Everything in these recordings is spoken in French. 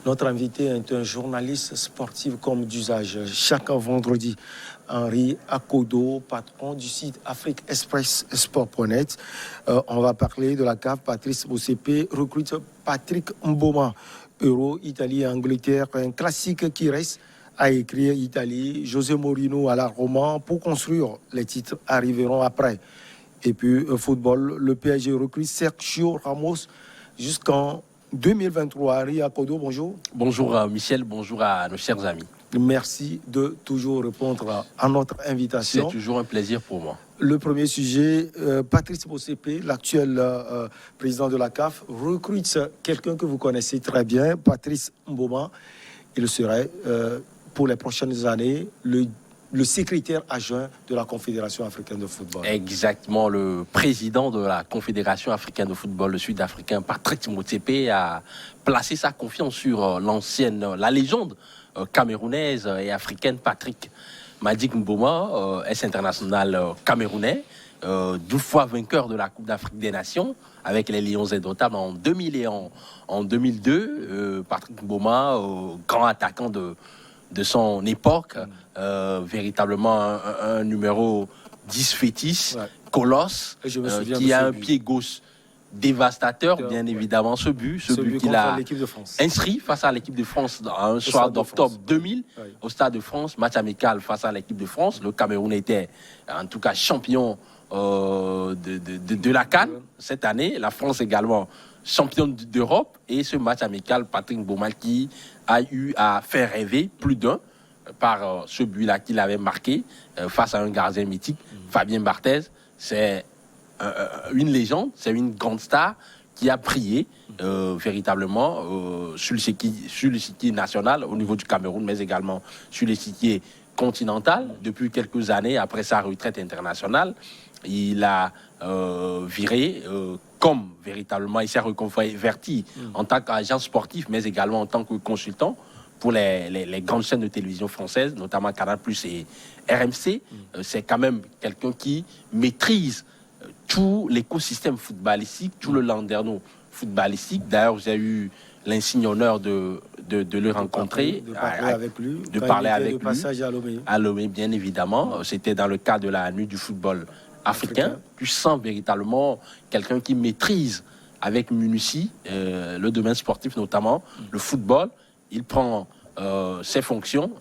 Notre invité est un journaliste sportif comme d'usage. Chaque vendredi, Henri Akodo, patron du site Afrique Express Sport.net. On va parler de la CAF. Patrice Motsepe recrute Patrick Mboma. Euro, Italie, Angleterre, un classique qui reste à écrire. Italie, José Mourinho à la Roma. Pour construire, les titres arriveront après. Et puis, football, le PSG recrute Sergio Ramos jusqu'en 2023. Henri Akodo, bonjour. Bonjour Michel, bonjour à nos chers amis. Merci de toujours répondre à notre invitation. C'est toujours un plaisir pour moi. Le premier sujet, Patrice Motsepe, l'actuel président de la CAF, recrute quelqu'un que vous connaissez très bien, Patrice Mboma. Il serait, pour les prochaines années, le secrétaire adjoint de la Confédération africaine de football. Exactement, le président de la Confédération africaine de football, le Sud-Africain Patrice Motsepe, a placé sa confiance sur la légende camerounaise et africaine Patrick Madik Mboma, ex-international camerounais, 12 fois vainqueur de la Coupe d'Afrique des Nations avec les Lions indomptables en 2000 et en 2002. Patrick Mboma, grand attaquant de son époque, véritablement un numéro 10 fétiche, colosse, qui a un pied gauche dévastateur, bien évidemment, ce but qu'il a inscrit face à l'équipe de France un soir d'octobre 2000 au Stade de France, match amical face à l'équipe de France. Le Cameroun était en tout cas champion de la CAN cette année, la France également championne d'Europe, et ce match amical, Patrick Mboma qui a eu à faire rêver plus d'un par ce but-là qu'il avait marqué face à un gardien mythique, Fabien Barthez. C'est une légende, c'est une grande star qui a brillé véritablement sur l'échiquier national au niveau du Cameroun, mais également sur l'échiquier continental. Depuis quelques années, après sa retraite internationale, il a viré comme véritablement, il s'est reconverti en tant qu'agent sportif, mais également en tant que consultant pour les grandes chaînes de télévision françaises, notamment Canal+ et RMC. C'est quand même quelqu'un qui maîtrise tout l'écosystème footballistique, tout le landerneau footballistique. D'ailleurs, j'ai eu l'insigne honneur de le rencontrer, de parler avec lui, de parler avec lui. Passage à Lomé. À Lomé, bien évidemment. C'était dans le cadre de la nuit du football africain. Tu sens véritablement quelqu'un qui maîtrise avec minutie le domaine sportif, notamment le football. Il prend ses fonctions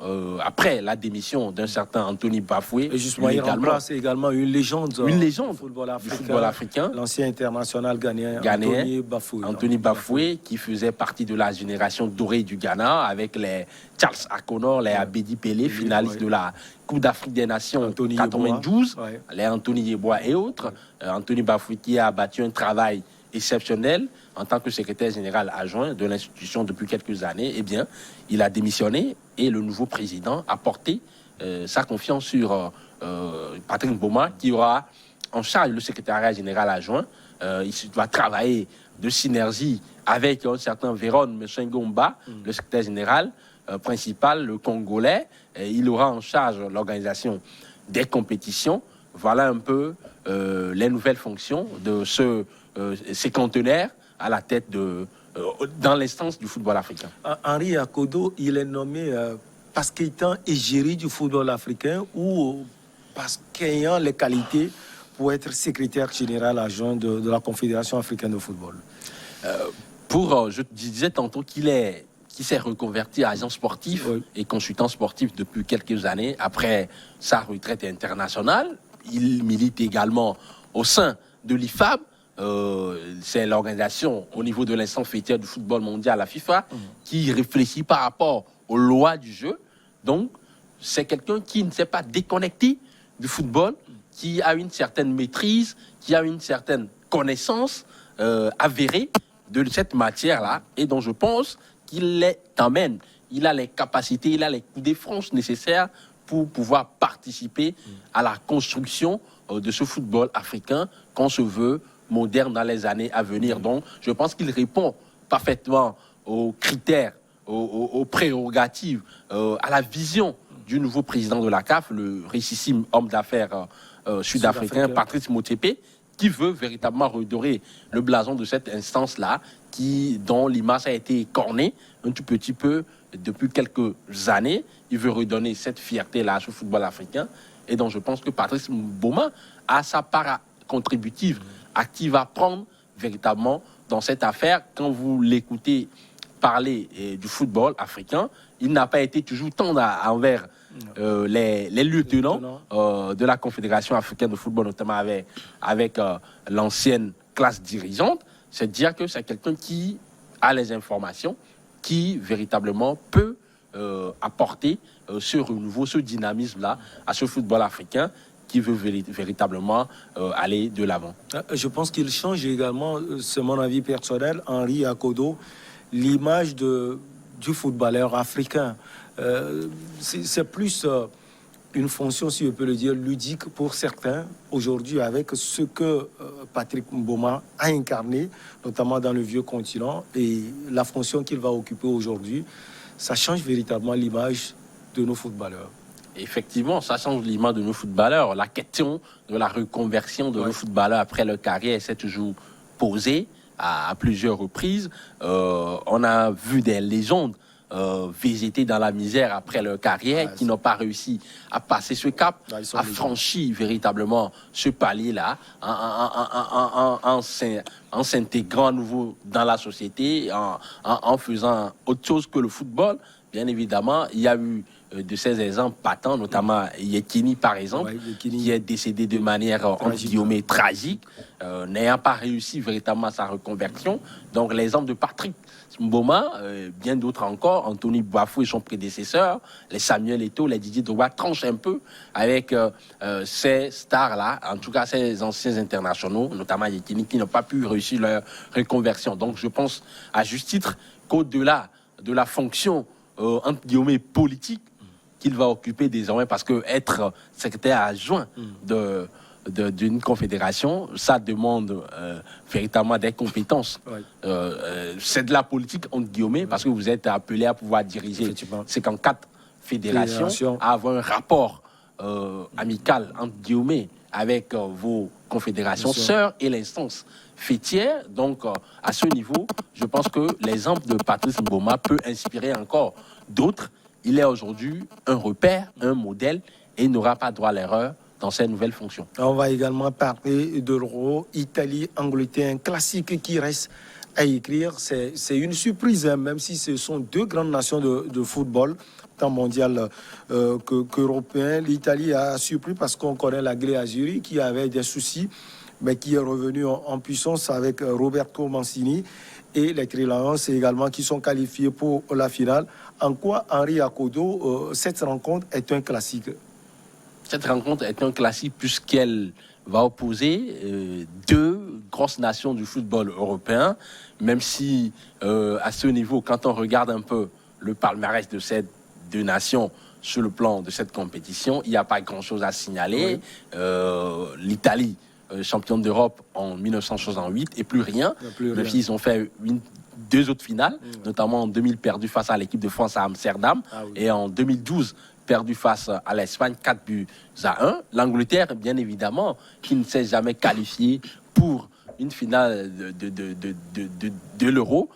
après la démission d'un certain Anthony Bafoué. Et justement, il remplace également une légende du football africain, l'ancien international ghanéen Anthony Bafoué, qui faisait partie de la génération dorée du Ghana avec les Charles Akonor, les Abedi Pelé, finalistes de la Coupe d'Afrique des Nations en 92, les Anthony Yeboah et autres. Anthony Bafoué qui a battu un travail exceptionnel en tant que secrétaire général adjoint de l'institution depuis quelques années. Eh bien, il a démissionné et le nouveau président a porté sa confiance sur Patrick Mboma, qui aura en charge le secrétariat général adjoint. Il va travailler de synergie avec un certain Véron Messengomba, le secrétaire général principal, le Congolais. Il aura en charge l'organisation des compétitions. Voilà un peu les nouvelles fonctions de ces conteneurs à la tête dans l'instance du football africain. Henri Akodo, il est nommé parce qu'étant égérie du football africain ou parce qu'ayant les qualités pour être secrétaire général adjoint de la Confédération africaine de football? Je disais tantôt qu'il s'est reconverti à agent sportif et consultant sportif depuis quelques années après sa retraite internationale. Il milite également au sein de l'IFAB. C'est l'organisation au niveau de l'instance fêtière du football mondial, la FIFA, qui réfléchit par rapport aux lois du jeu. Donc, c'est quelqu'un qui ne s'est pas déconnecté du football, qui a une certaine maîtrise, qui a une certaine connaissance avérée de cette matière-là, et dont je pense qu'il t'emmène. Il a les capacités, il a les coups de franche nécessaires pour pouvoir participer à la construction de ce football africain qu'on se veut moderne dans les années à venir. Donc, je pense qu'il répond parfaitement aux critères, aux prérogatives, à la vision du nouveau président de la CAF, le richissime homme d'affaires sud-africain Patrice Motsepe, qui veut véritablement redorer le blason de cette instance-là, dont l'image a été écornée un tout petit peu depuis quelques années. Il veut redonner cette fierté-là à ce football africain. Et donc, je pense que Patrice Mboma a sa part contributive, active à prendre véritablement dans cette affaire. Quand vous l'écoutez parler du football africain, il n'a pas été toujours tendre envers les lieutenants de la Confédération africaine de football, notamment avec l'ancienne classe dirigeante. C'est dire que c'est quelqu'un qui a les informations, qui véritablement peut apporter ce renouveau, ce dynamisme-là à ce football africain qui veut véritablement aller de l'avant. Je pense qu'il change également, c'est mon avis personnel, Henri Akodo, l'image du footballeur africain. C'est plus une fonction, si je peux le dire, ludique pour certains aujourd'hui avec ce que Patrick Mboma a incarné, notamment dans le vieux continent, et la fonction qu'il va occuper aujourd'hui. Ça change véritablement l'image de nos footballeurs. Effectivement, ça change l'image de nos footballeurs. La question de la reconversion de nos footballeurs après leur carrière s'est toujours posée à plusieurs reprises. On a vu des légendes végéter dans la misère après leur carrière, qui n'ont pas réussi à passer ce cap, à franchir véritablement ce palier-là, en s'intégrant à nouveau dans la société, en faisant autre chose que le football. Bien évidemment, il y a eu de ces exemples patents, notamment Yekini par exemple, qui est décédé de manière entre guillemets tragique, n'ayant pas réussi véritablement sa reconversion. Donc l'exemple de Patrick Mboma, bien d'autres encore, Anthony Bafou et son prédécesseur, les Samuel Eto'o, les Didier Drogba tranchent un peu avec ces stars-là, en tout cas ces anciens internationaux, notamment Yekini, qui n'ont pas pu réussir leur reconversion. Donc je pense à juste titre qu'au-delà de la fonction entre guillemets politique qu'il va occuper désormais, parce que être secrétaire adjoint d'une confédération, ça demande véritablement des compétences. C'est de la politique entre guillemets, parce que vous êtes appelé à pouvoir diriger 54 fédérations, à avoir un rapport amical entre guillemets avec vos confédérations sœurs et l'instance fêtière. Donc à ce niveau, je pense que l'exemple de Patrice Mboma peut inspirer encore d'autres. Il est aujourd'hui un repère, un modèle, et il n'aura pas droit à l'erreur dans ses nouvelles fonctions. On va également parler de l'Euro, Italie, Angleterre, un classique qui reste à écrire. C'est une surprise, hein, même si ce sont deux grandes nations de football, tant mondial qu'européen. L'Italie a surpris parce qu'on connaît la Grey Azzurri qui avait des soucis, mais qui est revenu en puissance avec Roberto Mancini. Et les Trilanons également qui sont qualifiés pour la finale. En quoi, Henri Akodo, cette rencontre est un classique? Cette rencontre est un classique puisqu'elle va opposer deux grosses nations du football européen, même si à ce niveau, quand on regarde un peu le palmarès de ces deux nations sur le plan de cette compétition, il n'y a pas grand-chose à signaler. L'Italie, championne d'Europe en 1968 et plus rien, même s'ils ont fait deux autres finales, notamment en 2000 perdu face à l'équipe de France à Amsterdam, et en 2012 perdu face à l'Espagne 4-1. L'Angleterre, bien évidemment, qui ne s'est jamais qualifiée pour une finale de l'Euro.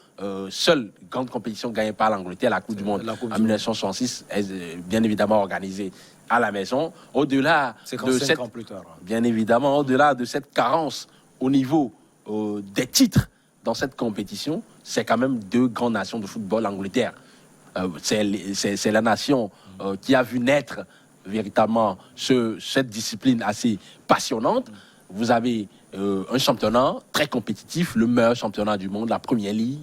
Seule grande compétition gagnée par l'Angleterre, la Coupe du Monde en 1966, est bien évidemment organisée à la maison. Au-delà de cette, ans plus tard. Bien évidemment, au-delà de cette carence au niveau des titres dans cette compétition, c'est quand même deux grandes nations de football. L'Angleterre, c'est la nation qui a vu naître véritablement cette discipline assez passionnante. Vous avez un championnat très compétitif, le meilleur championnat du monde, la Première Ligue.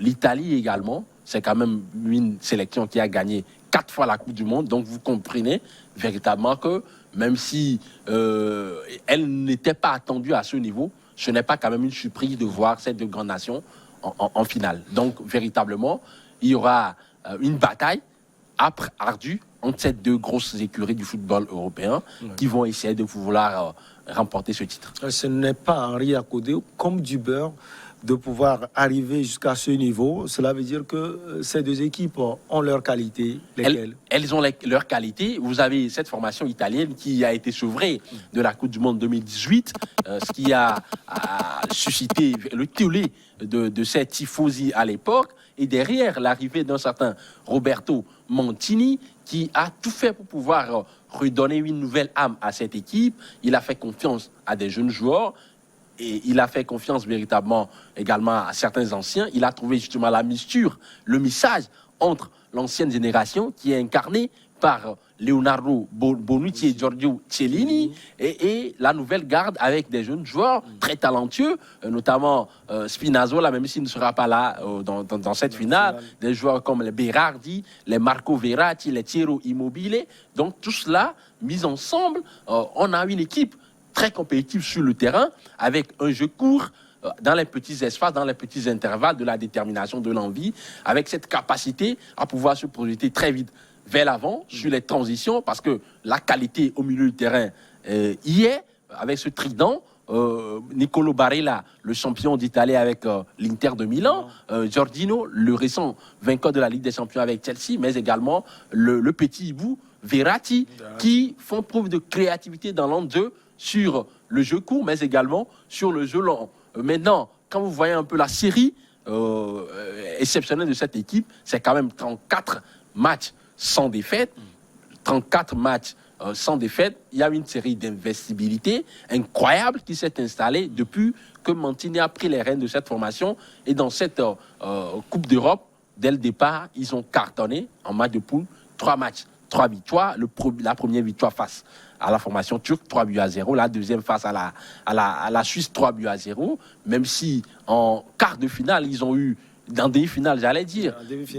L'Italie également, c'est quand même une sélection qui a gagné 4 fois la Coupe du Monde. Donc vous comprenez véritablement que même si elle n'était pas attendue à ce niveau, ce n'est pas quand même une surprise de voir ces deux grandes nations en finale. Donc véritablement, il y aura une bataille âpre, ardue, entre ces deux grosses écuries du football européen qui vont essayer de vouloir remporter ce titre. Ce n'est pas Henri Akodo comme du beurre. de pouvoir arriver jusqu'à ce niveau. Cela veut dire que ces deux équipes ont leurs qualités. Lesquelles? Elles ont leurs qualités. Vous avez cette formation italienne qui a été sevrée de la Coupe du Monde 2018, ce qui a suscité le tollé de ces tifosi à l'époque. Et derrière, l'arrivée d'un certain Roberto Mancini qui a tout fait pour pouvoir redonner une nouvelle âme à cette équipe. Il a fait confiance à des jeunes joueurs. Et il a fait confiance véritablement également à certains anciens. Il a trouvé justement la misture, le message entre l'ancienne génération qui est incarnée par Leonardo Bonucci et Giorgio Chiellini et la nouvelle garde avec des jeunes joueurs très talentueux, notamment Spinazzola, même s'il ne sera pas là dans cette finale, des joueurs comme les Berardi, les Marco Verratti, les Ciro Immobile. Donc tout cela, mis ensemble, on a une équipe très compétitive sur le terrain, avec un jeu court, dans les petits espaces, dans les petits intervalles, de la détermination, de l'envie, avec cette capacité à pouvoir se projeter très vite vers l'avant, sur les transitions, parce que la qualité au milieu du terrain y est, avec ce trident. Nicolo Barella, le champion d'Italie avec l'Inter de Milan, Giorgino, le récent vainqueur de la Ligue des Champions avec Chelsea, mais également le petit hibou Verratti, qui font preuve de créativité dans l'enjeu sur le jeu court, mais également sur le jeu long. Maintenant, quand vous voyez un peu la série exceptionnelle de cette équipe, c'est quand même 34 matchs sans défaite. 34 matchs sans défaite. Il y a une série d'investibilité incroyable qui s'est installée depuis que Mancini a pris les rênes de cette formation. Et dans cette Coupe d'Europe, dès le départ, ils ont cartonné en match de poule. 3 matchs, 3 victoires. La première victoire face à la formation turque, 3-0. La deuxième face à la Suisse, 3-0. Même si en quart de finale, ils ont eu, dans demi-finale, j'allais dire,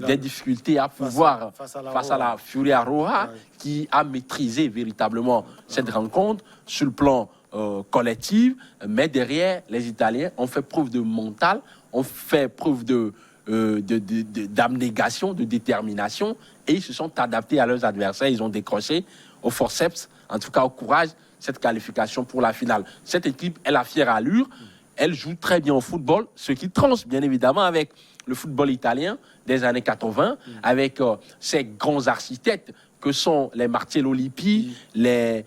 des difficultés à pouvoir, face à la Furia Roja, qui a maîtrisé véritablement cette rencontre sur le plan collectif. Mais derrière, les Italiens ont fait preuve de mental, ont fait preuve d'abnégation, de détermination, et ils se sont adaptés à leurs adversaires. Ils ont décroché au forceps, en tout cas au courage, cette qualification pour la finale. Cette équipe, elle a fière allure, elle joue très bien au football, ce qui tranche bien évidemment avec le football italien des années 80, avec ces grands architectes que sont les Marcello Lippi, bien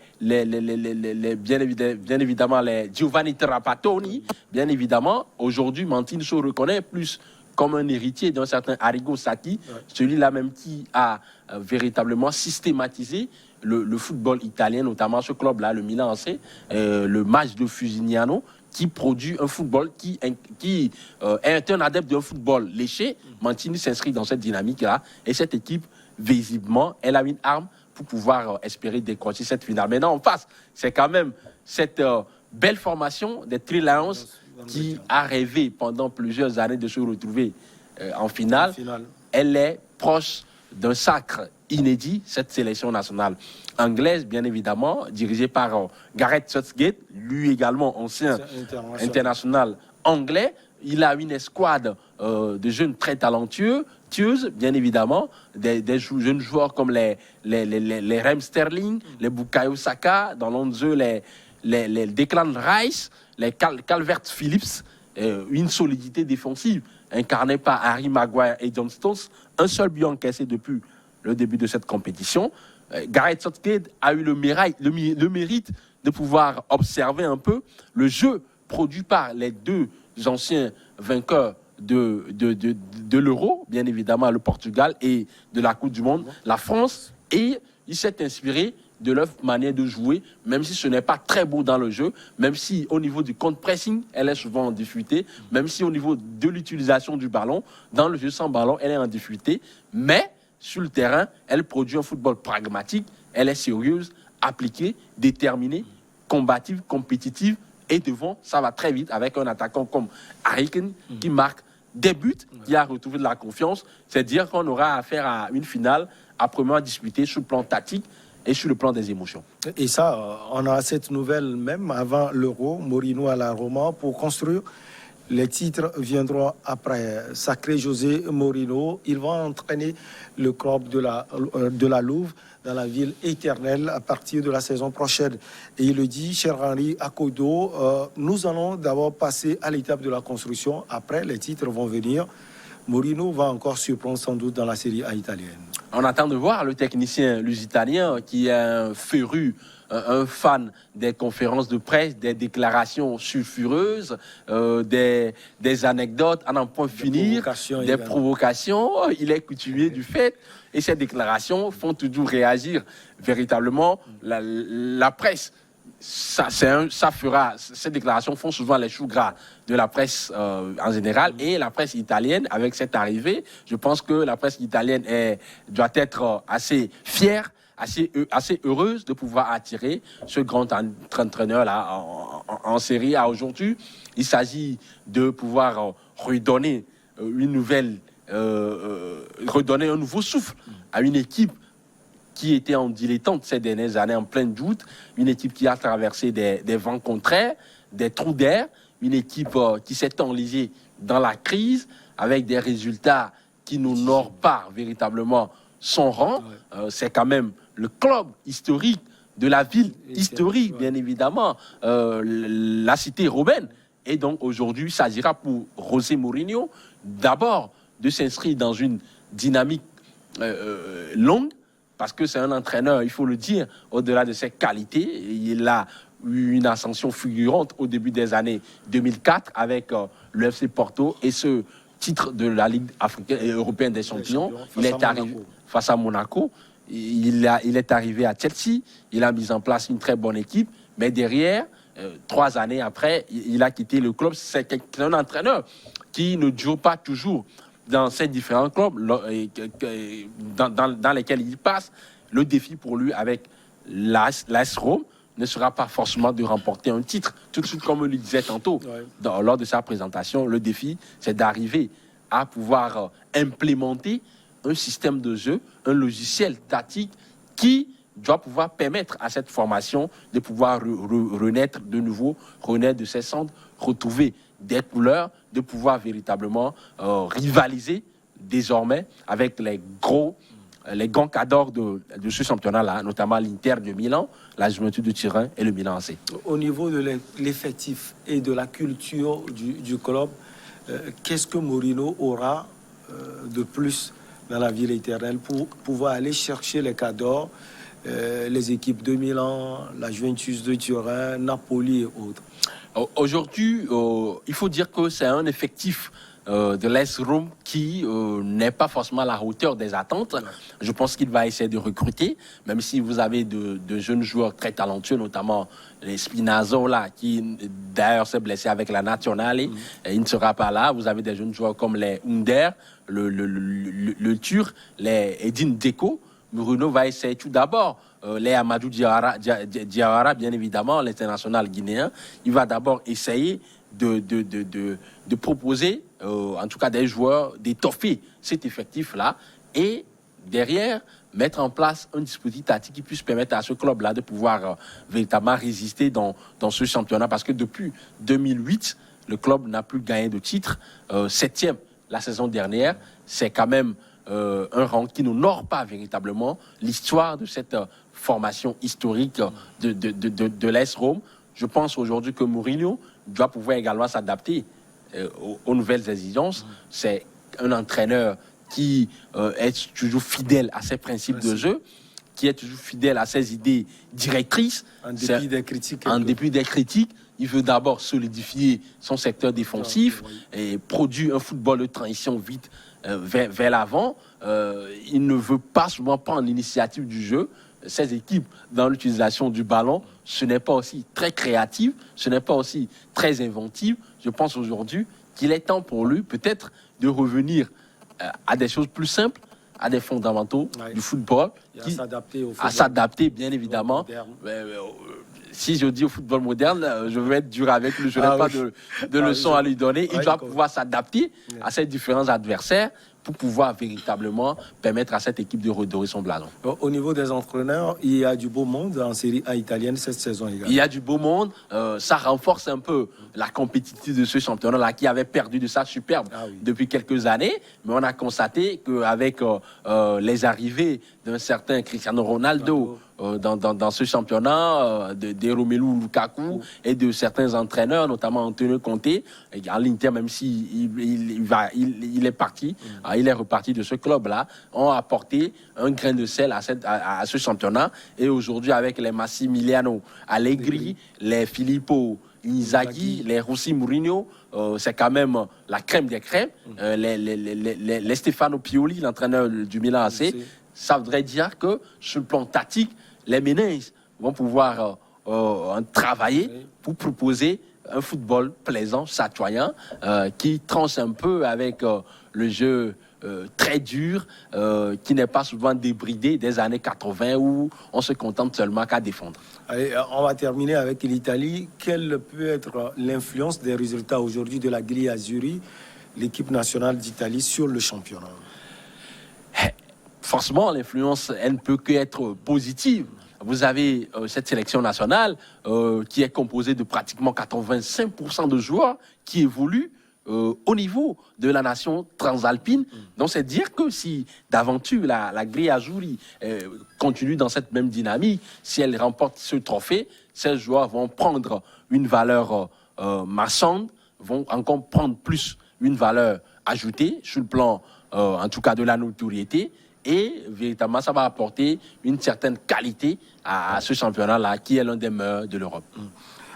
évidemment les Giovanni Trapattoni. Bien évidemment, aujourd'hui, Mancini se reconnaît plus comme un héritier d'un certain Arrigo Sacchi, celui-là même qui a véritablement systématisé le football italien, notamment ce club-là, le Milan AC, le match de Fusignano, qui produit un football qui est un adepte d'un football léché. Mancini s'inscrit dans cette dynamique-là, et cette équipe, visiblement, elle a une arme pour pouvoir espérer décrocher cette finale. Maintenant, en face, c'est quand même cette belle formation des Three Lions qui a rêvé pendant plusieurs années de se retrouver en finale. Elle est proche d'un sacre inédit, cette sélection nationale anglaise, bien évidemment, dirigée par Gareth Southgate, lui également ancien international anglais. Il a une escouade de jeunes très talentueux, bien évidemment, des jeunes joueurs comme les Raheem Sterling, les Bukayo Saka, dans l'onze les Declan Rice, les Calvert-Phillips, une solidité défensive incarnée par Harry Maguire et John Stones, un seul but encaissé depuis le début de cette compétition. Gareth Southgate a eu le mérite de pouvoir observer un peu le jeu produit par les deux anciens vainqueurs de l'Euro, bien évidemment le Portugal, et de la Coupe du Monde, la France, et il s'est inspiré de leur manière de jouer, même si ce n'est pas très beau dans le jeu, même si au niveau du contre-pressing, elle est souvent en difficulté, même si au niveau de l'utilisation du ballon, dans le jeu sans ballon, elle est en difficulté, mais sur le terrain, elle produit un football pragmatique, elle est sérieuse, appliquée, déterminée, combative, compétitive, et devant, ça va très vite avec un attaquant comme Harry Kane qui marque des buts, qui a retrouvé de la confiance. C'est dire qu'on aura affaire à une finale âprement disputée sur le plan tactique et sur le plan des émotions. Et ça, on a cette nouvelle même avant l'Euro, Mourinho à la Roma, pour construire Les titres viendront après. Sacré José Mourinho, il va entraîner le club de la Louve dans la ville éternelle à partir de la saison prochaine. Et il le dit, cher Henri Akodo, nous allons d'abord passer à l'étape de la construction. Après, les titres vont venir. Mourinho va encore surprendre sans doute dans la Série A italienne. On attend de voir le technicien lusitanien qui est un féru, un fan des conférences de presse, des déclarations sulfureuses, des anecdotes à n'en point finir, des provocations. Il est coutumier du fait. Et ces déclarations font toujours réagir véritablement la presse. Ces déclarations font souvent les choux gras de la presse en général et la presse italienne avec cette arrivée. Je pense que la presse italienne doit être assez fière, assez heureuse de pouvoir attirer ce grand entraîneur-là en Série A aujourd'hui. Il s'agit de pouvoir redonner redonner un nouveau souffle à une équipe qui était en dilettante ces dernières années, en plein doute, une équipe qui a traversé des vents contraires, des trous d'air, une équipe qui s'est enlisée dans la crise, avec des résultats qui n'honorent pas véritablement son rang. C'est quand même le club historique de la ville historique, bien évidemment, la cité romaine. Et donc aujourd'hui, il s'agira pour José Mourinho d'abord de s'inscrire dans une dynamique longue, parce que c'est un entraîneur, il faut le dire, au-delà de ses qualités. Il a eu une ascension fulgurante au début des années 2004 avec le FC Porto et ce titre de la Ligue africaine et européenne des champions. Il est arrivé face à Monaco. Il est arrivé à Chelsea. Il a mis en place une très bonne équipe. Mais derrière, 3 années après, il a quitté le club. C'est un entraîneur qui ne dure pas toujours dans ces différents clubs dans lesquels il passe. Le défi pour lui avec l'AS Rome ne sera pas forcément de remporter un titre. Tout de suite, comme on le disait tantôt, lors de sa présentation, le défi, c'est d'arriver à pouvoir implémenter un système de jeu, un logiciel tactique qui doit pouvoir permettre à cette formation de pouvoir renaître de nouveau, renaître de ses cendres, retrouver des couleurs, de pouvoir véritablement rivaliser désormais avec les grands cadors de ce championnat-là, notamment l'Inter de Milan, la Juventus de Turin et le Milan AC. Au niveau de l'effectif et de la culture du club, qu'est-ce que Mourinho aura de plus dans la ville éternelle pour pouvoir aller chercher les cadors, les équipes de Milan, la Juventus de Turin, Napoli et autres? Aujourd'hui, il faut dire que c'est un effectif de l'AS Rome qui n'est pas forcément à la hauteur des attentes. Je pense qu'il va essayer de recruter, même si vous avez de jeunes joueurs très talentueux, notamment les Spinazzola, qui d'ailleurs s'est blessé avec la Nazionale, et il ne sera pas là. Vous avez des jeunes joueurs comme les Under, le Turc, les Edin Dzeko. Mourinho va essayer tout d'abord les Amadou Diawara, bien évidemment, l'international guinéen. Il va d'abord essayer de proposer, en tout cas des joueurs, d'étoffer cet effectif-là et derrière mettre en place un dispositif tactique qui puisse permettre à ce club-là de pouvoir véritablement résister dans ce championnat. Parce que depuis 2008, le club n'a plus gagné de titre. 7e la saison dernière, c'est quand même un rang qui n'honore pas véritablement l'histoire de cette formation historique de l'AS Rome. Je pense aujourd'hui que Mourinho doit pouvoir également s'adapter aux nouvelles exigences. C'est un entraîneur qui est toujours fidèle à ses principes de jeu, qui est toujours fidèle à ses idées directrices. En dépit des critiques. En dépit des critiques, il veut d'abord solidifier son secteur défensif et produire un football de transition vite vers l'avant. Il ne veut pas souvent prendre l'initiative du jeu. Ces équipes, dans l'utilisation du ballon, ce n'est pas aussi très créatif, ce n'est pas aussi très inventif. Je pense aujourd'hui qu'il est temps pour lui peut-être de revenir à des choses plus simples, à des fondamentaux du football, à s'adapter bien évidemment. Si je dis au football moderne, je vais être dur avec lui, je n'ai pas de leçon à lui donner. Il doit pouvoir s'adapter à ces différents adversaires pour pouvoir véritablement permettre à cette équipe de redorer son blason. Au niveau des entraîneurs, il y a du beau monde en Série A italienne cette saison également. Il y a du beau monde, ça renforce un peu la compétitivité de ce championnat-là qui avait perdu de sa superbe depuis quelques années, mais on a constaté qu'avec les arrivées d'un certain Cristiano Ronaldo dans ce championnat, de Romelu Lukaku et de certains entraîneurs, notamment Antonio Conte, à l'Inter, même s'il il est parti, il est reparti de ce club-là, ont apporté un grain de sel à ce championnat. Et aujourd'hui, avec les Massimiliano Allegri, les Filippo Inzaghi, les Rossi Mourinho, c'est quand même la crème des crèmes. Les Stefano Pioli, l'entraîneur du Milan AC, ça voudrait dire que sur le plan tactique, les Ménez vont pouvoir travailler pour proposer un football plaisant, chatoyant, qui tranche un peu avec le jeu très dur, qui n'est pas souvent débridé des années 80 où on se contente seulement qu'à défendre. Allez, on va terminer avec l'Italie. Quelle peut être l'influence des résultats aujourd'hui de la Grille Azzurri, l'équipe nationale d'Italie, sur le championnat? Forcément, l'influence, elle ne peut qu'être positive. Vous avez cette sélection nationale qui est composée de pratiquement 85% de joueurs qui évoluent au niveau de la nation transalpine. Donc, c'est dire que si d'aventure la Grille Azzurri continue dans cette même dynamique, si elle remporte ce trophée, ces joueurs vont prendre une valeur marchande, vont encore prendre plus une valeur ajoutée sur le plan, en tout cas, de la notoriété. Et véritablement, ça va apporter une certaine qualité à ce championnat-là, qui est l'un des meilleurs de l'Europe.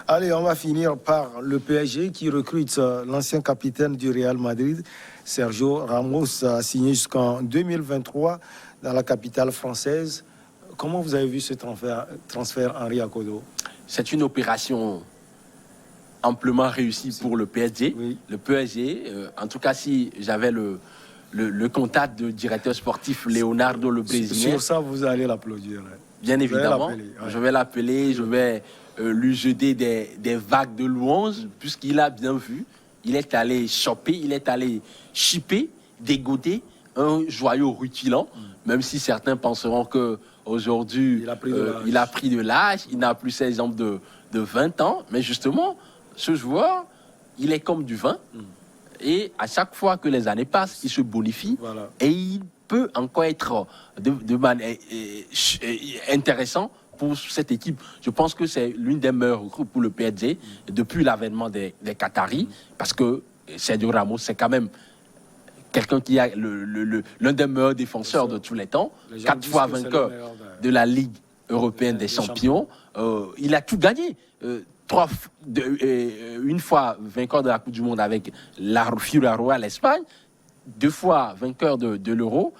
Allez, on va finir par le PSG qui recrute l'ancien capitaine du Real Madrid, Sergio Ramos, signé jusqu'en 2023 dans la capitale française. Comment vous avez vu ce transfert Henri Akodo? C'est une opération amplement réussie pour le PSG. Oui. Le PSG, en tout cas, si j'avais le contact du directeur sportif Leonardo, le Brésilien. Sur ça, vous allez l'applaudir. Bien évidemment, je vais l'appeler, je vais lui jeter des vagues de louanges, puisqu'il a bien vu. Il est allé choper, il est allé chipper, dégoter un joyau rutilant, même si certains penseront qu'aujourd'hui, il a pris de l'âge, il n'a plus ses jambes de 20 ans. Mais justement, ce joueur, il est comme du vin. Et à chaque fois que les années passent, il se bonifie et il peut encore être de manière intéressant pour cette équipe. Je pense que c'est l'une des meilleures recrues pour le PSG depuis l'avènement des Qataris, parce que Sergio Ramos, c'est quand même quelqu'un qui a l'un des meilleurs défenseurs de tous les temps, 4 fois vainqueur de la Ligue européenne des champions. Il a tout gagné. Une fois vainqueur de la Coupe du Monde avec la Fioruroa, l'Espagne, 2 fois vainqueur de l'Euro,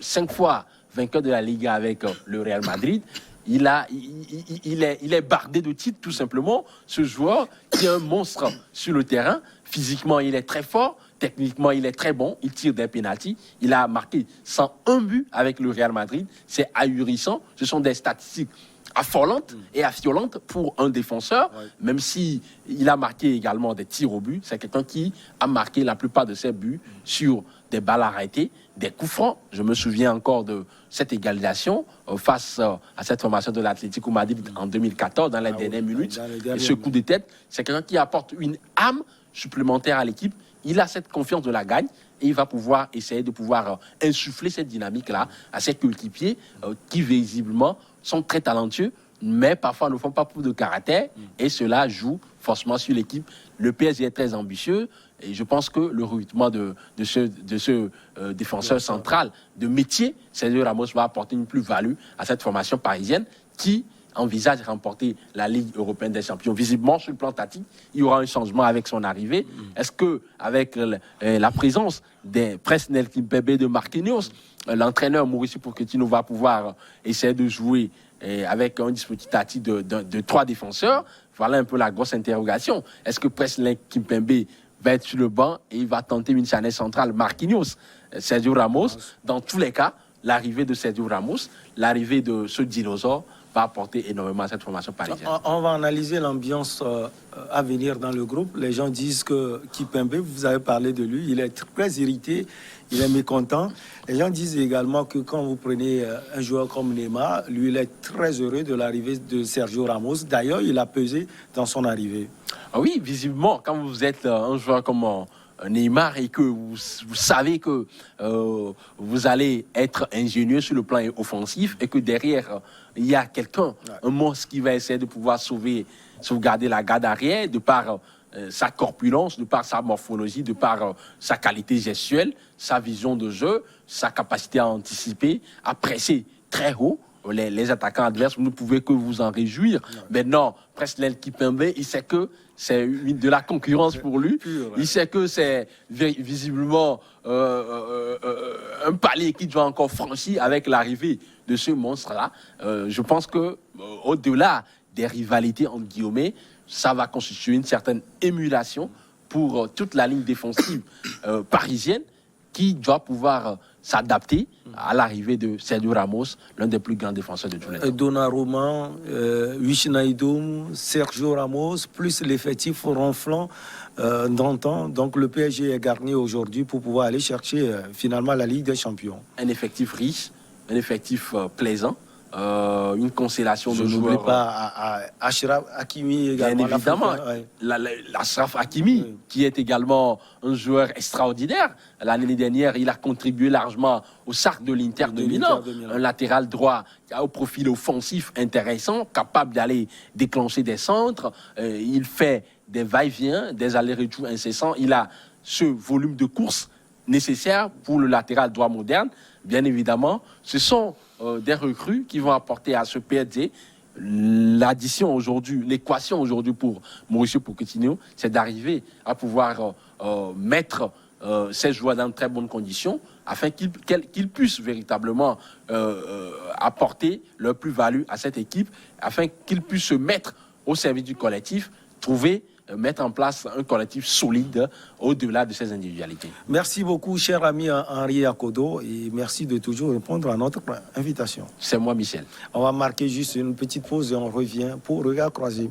5 fois vainqueur de la Liga avec le Real Madrid. Il est bardé de titres, tout simplement. Ce joueur qui est un monstre sur le terrain. Physiquement, il est très fort. Techniquement, il est très bon. Il tire des pénaltys. Il a marqué 101 buts avec le Real Madrid. C'est ahurissant. Ce sont des statistiques affolantes et affolantes pour un défenseur, même si il a marqué également des tirs au but. C'est quelqu'un qui a marqué la plupart de ses buts sur des balles arrêtées, des coups francs. Je me souviens encore de cette égalisation face à cette formation de l'Atlético Madrid en 2014, dans les dernières minutes. Et ce coup de tête, c'est quelqu'un qui apporte une âme supplémentaire à l'équipe. Il a cette confiance de la gagne et il va pouvoir essayer de pouvoir insuffler cette dynamique-là à ses coéquipiers qui, visiblement, sont très talentueux, mais parfois ne font pas preuve de caractère, et cela joue forcément sur l'équipe. Le PSG est très ambitieux, et je pense que le recrutement de ce défenseur central de métier, Sergio Ramos, va apporter une plus-value à cette formation parisienne qui envisage de remporter la Ligue européenne des champions. Visiblement, sur le plan tactique, il y aura un changement avec son arrivée. Est-ce que, avec la présence des Presnel Kimpembe de Marquinhos, l'entraîneur Mauricio Pochettino va pouvoir essayer de jouer avec un dispositif tactique de 3 défenseurs? Voilà un peu la grosse interrogation. Est-ce que Presnel Kimpembe va être sur le banc et il va tenter une charnière centrale Marquinhos, Sergio Ramos? Dans tous les cas, l'arrivée de Sergio Ramos, l'arrivée de ce dinosaure va apporter énormément à cette formation parisienne. On va analyser l'ambiance à venir dans le groupe. Les gens disent que Kimpembe, vous avez parlé de lui, il est très irrité, il est mécontent. Les gens disent également que quand vous prenez un joueur comme Neymar, lui, il est très heureux de l'arrivée de Sergio Ramos. D'ailleurs, il a pesé dans son arrivée. Ah oui, visiblement, quand vous êtes un joueur comme Neymar et que vous savez que vous allez être ingénieux sur le plan offensif et que derrière, il y a quelqu'un, un monstre qui va essayer de pouvoir sauvegarder la garde arrière de par sa corpulence, de par sa morphologie, de par sa qualité gestuelle, sa vision de jeu, sa capacité à anticiper, à presser très haut. Les attaquants adverses, vous ne pouvez que vous en réjouir. Maintenant, Presnel Kimpembe, il sait que c'est de la concurrence pour lui. Il sait que c'est visiblement un palier qu'il doit encore franchir avec l'arrivée de ce monstre-là. Je pense que au-delà des rivalités, entre guillemets, ça va constituer une certaine émulation pour toute la ligne défensive parisienne qui doit pouvoir s'adapter à l'arrivée de Sergio Ramos, l'un des plus grands défenseurs de tous les temps. Donnarumma, Wijnaldum, Sergio Ramos, plus l'effectif ronflant d'antan. Donc le PSG est garni aujourd'hui pour pouvoir aller chercher finalement la Ligue des Champions. Un effectif riche, un effectif plaisant. Une constellation de joueurs. Je n'oublie pas Achraf Hakimi également. Bien évidemment, Achraf Hakimi, qui est également un joueur extraordinaire. L'année dernière, il a contribué largement au cercle de l'Inter de Milan. Un latéral droit qui a un profil offensif intéressant, capable d'aller déclencher des centres. Il fait des va-et-vient, des allers-retours incessants. Il a ce volume de course nécessaire pour le latéral droit moderne. Bien évidemment, ce sont des recrues qui vont apporter à ce PSG l'addition aujourd'hui, l'équation aujourd'hui pour Mauricio Pochettino, c'est d'arriver à pouvoir mettre ces joueurs dans de très bonnes conditions afin qu'ils puissent véritablement apporter leur plus-value à cette équipe, afin qu'ils puissent se mettre au service du collectif, mettre en place un collectif solide au-delà de ces individualités. Merci beaucoup, cher ami Henri Akodo, et merci de toujours répondre à notre invitation. C'est moi, Michel. On va marquer juste une petite pause et on revient pour Regard Croisé.